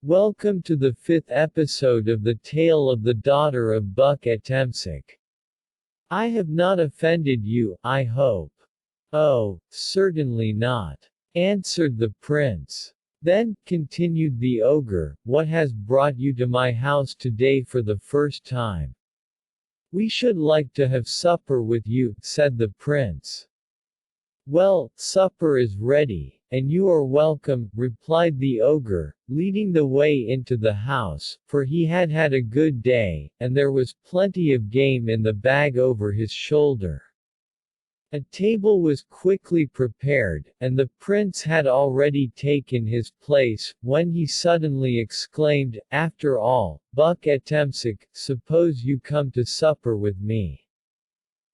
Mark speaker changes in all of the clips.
Speaker 1: Welcome to the fifth episode of the tale of the daughter of Buck Ettemsuch. I have not offended you, I hope. Oh, certainly not, answered the prince. Then, continued the ogre, what has brought you to my house today for the first time? We should like to have supper with you, said the prince. Well, supper is ready, and you are welcome, replied the ogre, leading the way into the house, for he had had a good day, and there was plenty of game in the bag over his shoulder. A table was quickly prepared, and the prince had already taken his place, when he suddenly exclaimed, "After all, Buck Ettemsuch, suppose you come to supper with me."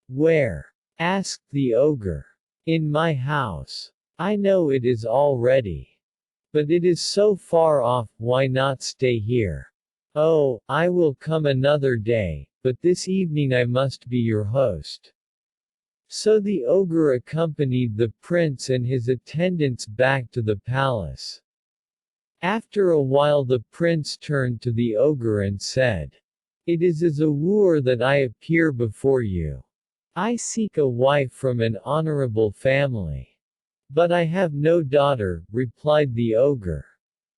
Speaker 1: "Where?" asked the ogre. "In my house. I know it is all ready. But it is so far off, why not stay here?" "Oh, I will come another day, but this evening I must be your host." So the ogre accompanied the prince and his attendants back to the palace. After a while the prince turned to the ogre and said, "It is as a wooer that I appear before you. I seek a wife from an honorable family." "But I have no daughter," replied the ogre.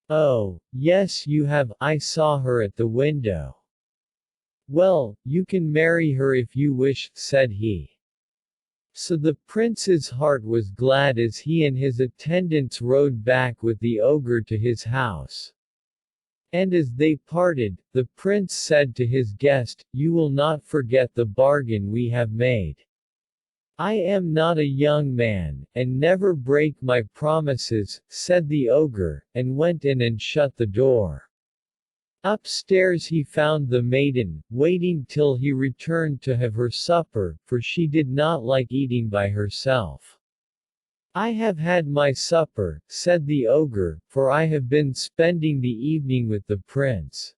Speaker 1: "Oh, yes you have, I saw her at the window." "Well, you can marry her if you wish," said he. So the prince's heart was glad as he and his attendants rode back with the ogre to his house. And as they parted, the prince said to his guest, "You will not forget the bargain we have made." "I am not a young man, and never break my promises," said the ogre, and went in and shut the door. Upstairs he found the maiden, waiting till he returned to have her supper, for she did not like eating by herself. "I have had my supper," said the ogre, "for I have been spending the evening with the prince."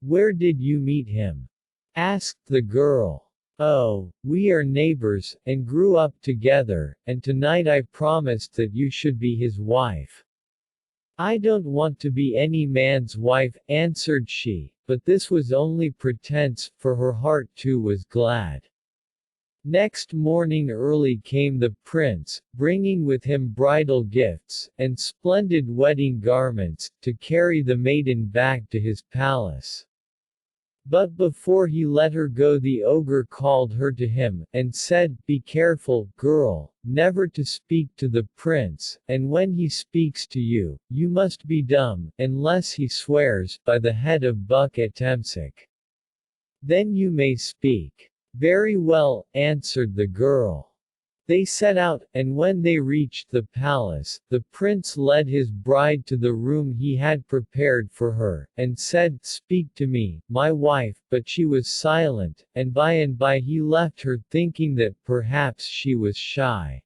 Speaker 1: "Where did you meet him?" asked the girl. "Oh, we are neighbors, and grew up together, and tonight I promised that you should be his wife." "I don't want to be any man's wife," answered she, but this was only pretense, for her heart too was glad. Next morning early came the prince, bringing with him bridal gifts, and splendid wedding garments, to carry the maiden back to his palace. But before he let her go the ogre called her to him, and said, "Be careful, girl, never to speak to the prince, and when he speaks to you, you must be dumb, unless he swears, by the head of Buck Ettemsuch. Then you may speak." "Very well," answered the girl. They set out, and when they reached the palace, the prince led his bride to the room he had prepared for her, and said, "Speak to me, my wife," but she was silent, and by he left her thinking that perhaps she was shy.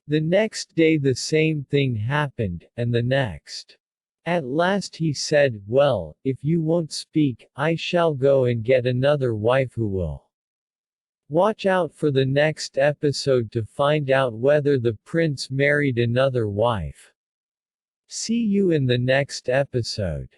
Speaker 1: The next day the same thing happened, and the next. At last he said, "Well, if you won't speak, I shall go and get another wife who will." Watch out for the next episode to find out whether the prince married another wife. See you in the next episode.